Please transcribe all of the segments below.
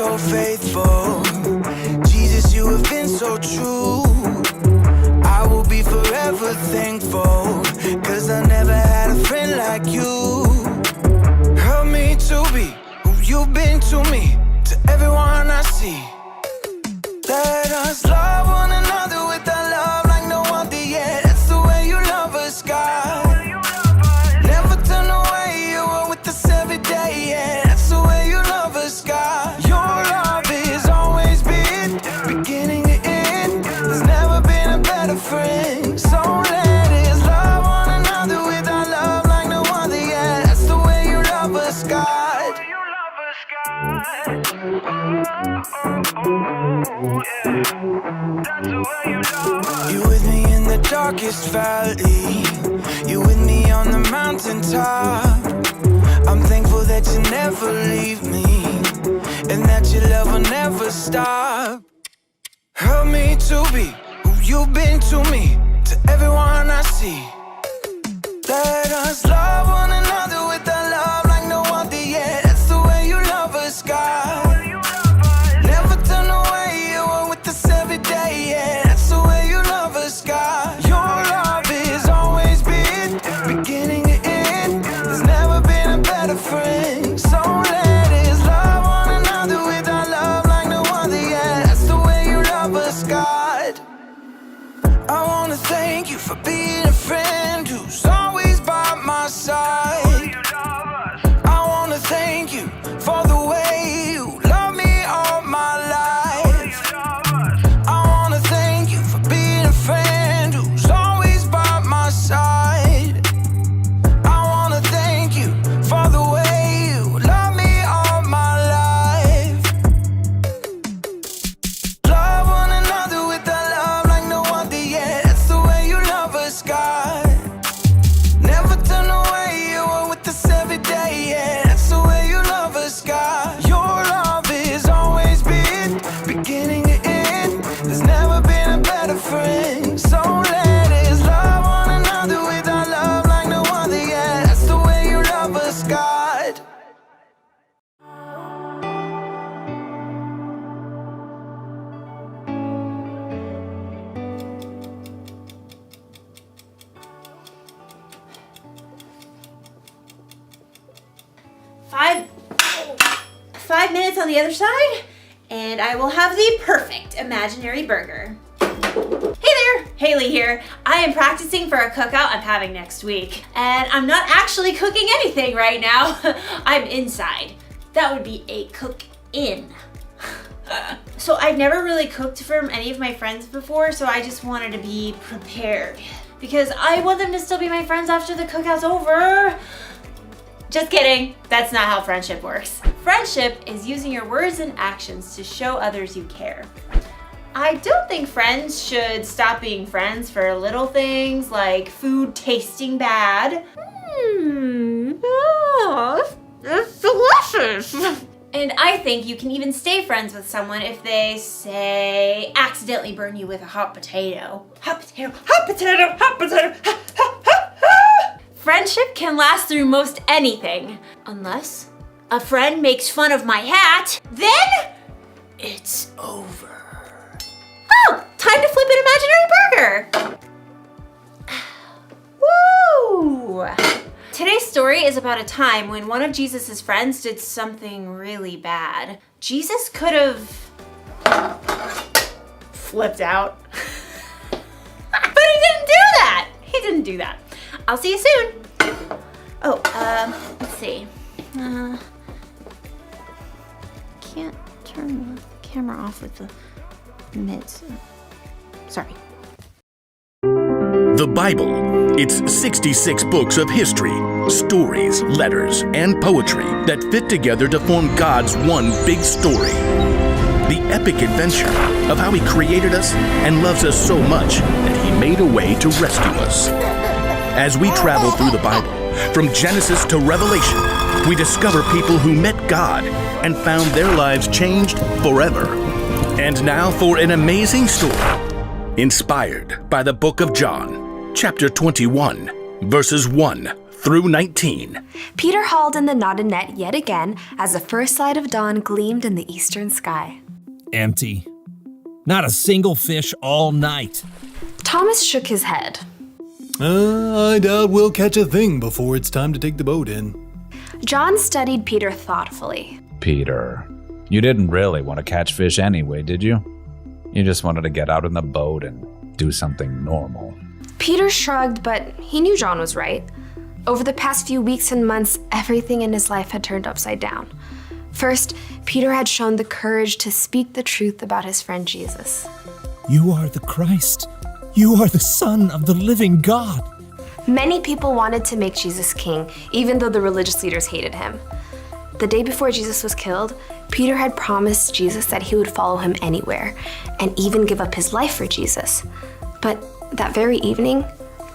so faithful. Jesus, you have been so true. I will be forever thankful, 'cause I never had a friend like you. Help me to be who you've been to me, to everyone I see. Let us love one another with that love like no other yet. That's the way you love us, God. Never turn away, you are with us every day, yeah. That's the way you love us, God. Your love has always been beginning to end. There's never been a better friend. So let us love one another with our love like no other yet. That's the way you love us, God. You with me in the darkest valley. You with me on the mountaintop. I'm thankful that you never leave me, and that your love will never stop. Help me to be who you've been to me, to everyone I see. Let us love one another with that love like no other yet. That's the way you love us, God. Never turn away, you are with us every day, yeah. That's the way you love us, God. Your love has always been beginning to end. There's never been a better friend. So let us love one another with our love like no other yet. That's the way you love us, God. I wanna thank you for being a friend who's always by my side. I wanna thank you for the way you love me all my life. I wanna thank you for being a friend who's always by my side. I wanna thank you for the way you love me all my life. Love one another with that love like no other yet. That's the way you love us, God. Never turn away, you are with us every day, yeah. That's the way you love us, God. Your love has always been beginning to end. There's never been a better friend. So let us love one another with our love like no other yet. That's the way you love us, God. Five minutes on the other side, and I will have the perfect imaginary burger. Hey there, Haley here. I am practicing for a cookout I'm having next week, and I'm not actually cooking anything right now. I'm inside. That would be a cook-in. So I've never really cooked for any of my friends before, so I just wanted to be prepared, because I want them to still be my friends after the cookout's over. Just kidding, that's not how friendship works. Friendship is using your words and actions to show others you care. I don't think friends should stop being friends for little things like food tasting bad. Oh, it's delicious. And I think you can even stay friends with someone if they, say, accidentally burn you with a hot potato. Hot potato, hot potato, hot potato, ha, ha, ha, ha. Friendship can last through most anything, unless a friend makes fun of my hat, then it's over. Oh, time to flip an imaginary burger. Woo! Today's story is about a time when one of Jesus' friends did something really bad. Jesus could have flipped out. But he didn't do that. He didn't do that. I'll see you soon. Oh, let's see. Can't turn the camera off with the mids. Sorry. The Bible. It's 66 books of history, stories, letters, and poetry that fit together to form God's one big story. The epic adventure of how He created us and loves us so much that He made a way to rescue us. As we travel through the Bible, from Genesis to Revelation, we discover people who met God and found their lives changed forever. And now for an amazing story, inspired by the book of John, chapter 21, verses 1 through through 19. Peter hauled in the knotted net yet again as the first light of dawn gleamed in the eastern sky. Empty. Not a single fish all night. Thomas shook his head. I doubt we'll catch a thing before it's time to take the boat in. John studied Peter thoughtfully. Peter, you didn't really want to catch fish anyway, did you? You just wanted to get out in the boat and do something normal. Peter shrugged, but he knew John was right. Over the past few weeks and months, everything in his life had turned upside down. First, Peter had shown the courage to speak the truth about his friend Jesus. You are the Christ. You are the Son of the living God. Many people wanted to make Jesus king, even though the religious leaders hated him. The day before Jesus was killed, Peter had promised Jesus that he would follow him anywhere, and even give up his life for Jesus. But that very evening,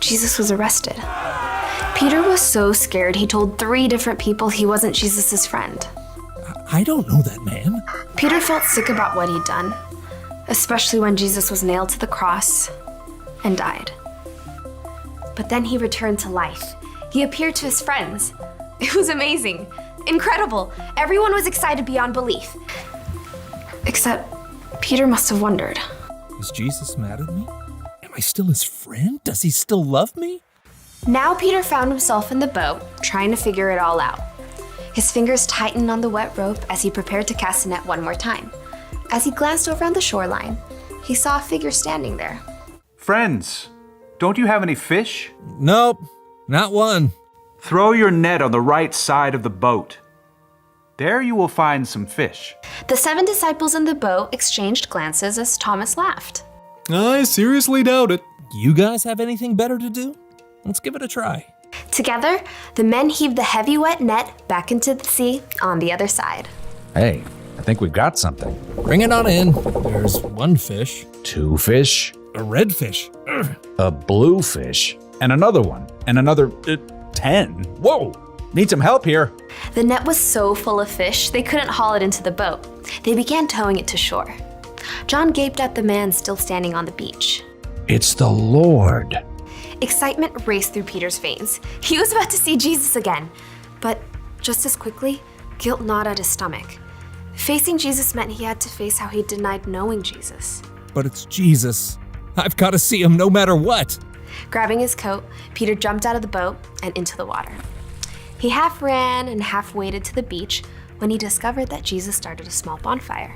Jesus was arrested. Peter was so scared he told 3 different people he wasn't Jesus' friend. I don't know that man. Peter felt sick about what he'd done, especially when Jesus was nailed to the cross and died. But then he returned to life. He appeared to his friends. It was amazing, incredible. Everyone was excited beyond belief. Except Peter must have wondered. Is Jesus mad at me? Am I still his friend? Does he still love me? Now Peter found himself in the boat, trying to figure it all out. His fingers tightened on the wet rope as he prepared to cast the net one more time. As he glanced over on the shoreline, he saw a figure standing there. Friends, don't you have any fish? Nope, not one. Throw your net on the right side of the boat. There you will find some fish. The 7 disciples in the boat exchanged glances as Thomas laughed. I seriously doubt it. You guys have anything better to do? Let's give it a try. Together, the men heaved the heavy wet net back into the sea on the other side. Hey, I think we've got something. Bring it on in. There's 1 fish. 2 fish, A red fish. Ugh. a blue fish, and another one, and another 10. Whoa! Need some help here. The net was so full of fish, they couldn't haul it into the boat. They began towing it to shore. John gaped at the man still standing on the beach. It's the Lord. Excitement raced through Peter's veins. He was about to see Jesus again. But just as quickly, guilt gnawed at his stomach. Facing Jesus meant he had to face how he denied knowing Jesus. But it's Jesus. I've got to see him no matter what. Grabbing his coat, Peter jumped out of the boat and into the water. He half ran and half waded to the beach when he discovered that Jesus started a small bonfire.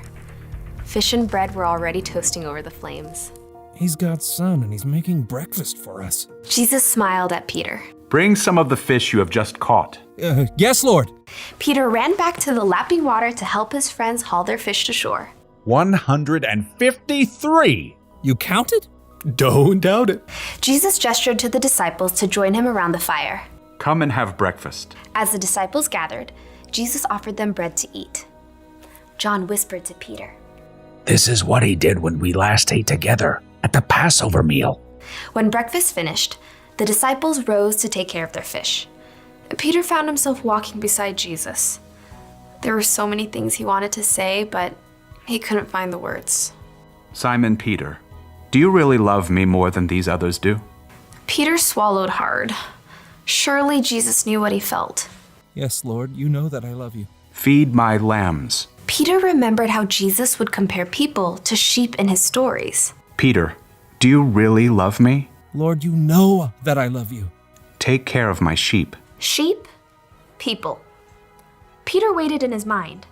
Fish and bread were already toasting over the flames. He's God's son and he's making breakfast for us. Jesus smiled at Peter. Bring some of the fish you have just caught. Yes, Lord. Peter ran back to the lapping water to help his friends haul their fish to shore. 153. You counted? Don't doubt it. Jesus gestured to the disciples to join him around the fire. Come and have breakfast. As the disciples gathered, Jesus offered them bread to eat. John whispered to Peter. This is what he did when we last ate together at the Passover meal. When breakfast finished, the disciples rose to take care of their fish. Peter found himself walking beside Jesus. There were so many things he wanted to say, but he couldn't find the words. Simon Peter, do you really love me more than these others do? Peter swallowed hard. Surely Jesus knew what he felt. Yes, Lord, you know that I love you. Feed my lambs. Peter remembered how Jesus would compare people to sheep in his stories. Peter, do you really love me? Lord, you know that I love you. Take care of my sheep. Sheep? People. Peter waited in his mind.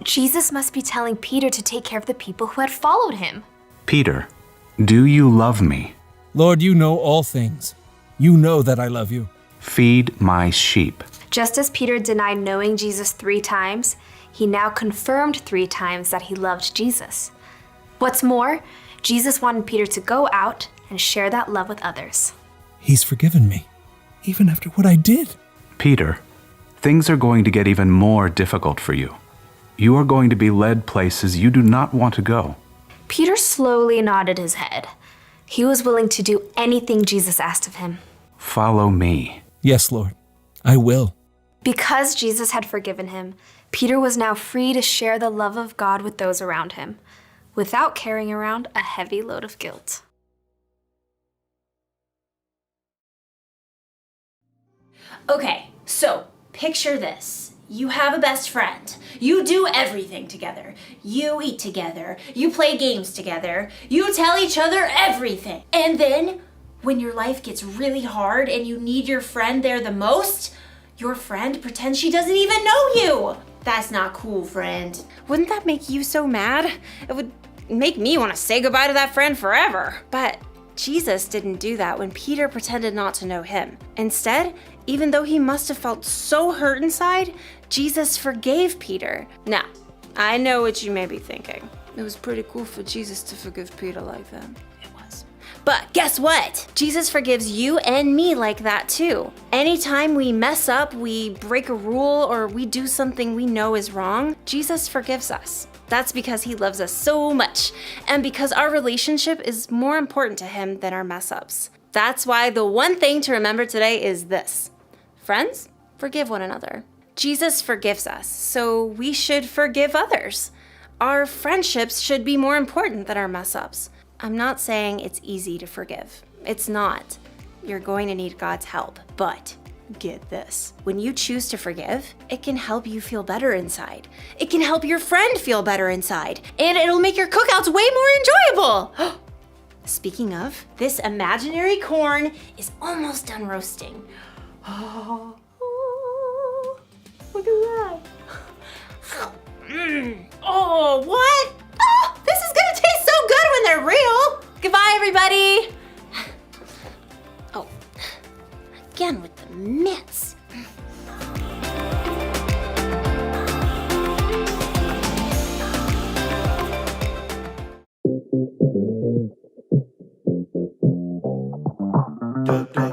Jesus must be telling Peter to take care of the people who had followed him. Peter, do you love me? Lord, you know all things. You know that I love you. Feed my sheep. Just as Peter denied knowing Jesus 3 times, he now confirmed 3 times that he loved Jesus. What's more, Jesus wanted Peter to go out and share that love with others. He's forgiven me, even after what I did. Peter, things are going to get even more difficult for you. You are going to be led places you do not want to go. Peter slowly nodded his head. He was willing to do anything Jesus asked of him. Follow me. Yes, Lord, I will. Because Jesus had forgiven him, Peter was now free to share the love of God with those around him, without carrying around a heavy load of guilt. Okay, so picture this. You have a best friend. You do everything together. You eat together. You play games together. You tell each other everything. And then, when your life gets really hard and you need your friend there the most, your friend pretends she doesn't even know you. That's not cool, friend. Wouldn't that make you so mad? It would make me want to say goodbye to that friend forever. But Jesus didn't do that when Peter pretended not to know him. Instead, even though he must have felt so hurt inside, Jesus forgave Peter. Now, I know what you may be thinking. It was pretty cool for Jesus to forgive Peter like that. It was. But guess what? Jesus forgives you and me like that too. Anytime we mess up, we break a rule, or we do something we know is wrong, Jesus forgives us. That's because he loves us so much, and because our relationship is more important to him than our mess ups. That's why the one thing to remember today is this. Friends, forgive one another. Jesus forgives us, so we should forgive others. Our friendships should be more important than our mess ups. I'm not saying it's easy to forgive. It's not. You're going to need God's help, but get this. When you choose to forgive, it can help you feel better inside. It can help your friend feel better inside, and it'll make your cookouts way more enjoyable. Speaking of, this imaginary corn is almost done roasting. Oh, look at that. Oh, what? Oh, this is gonna taste so good when they're real. Goodbye, everybody. Oh, again with the mitts. Da, da.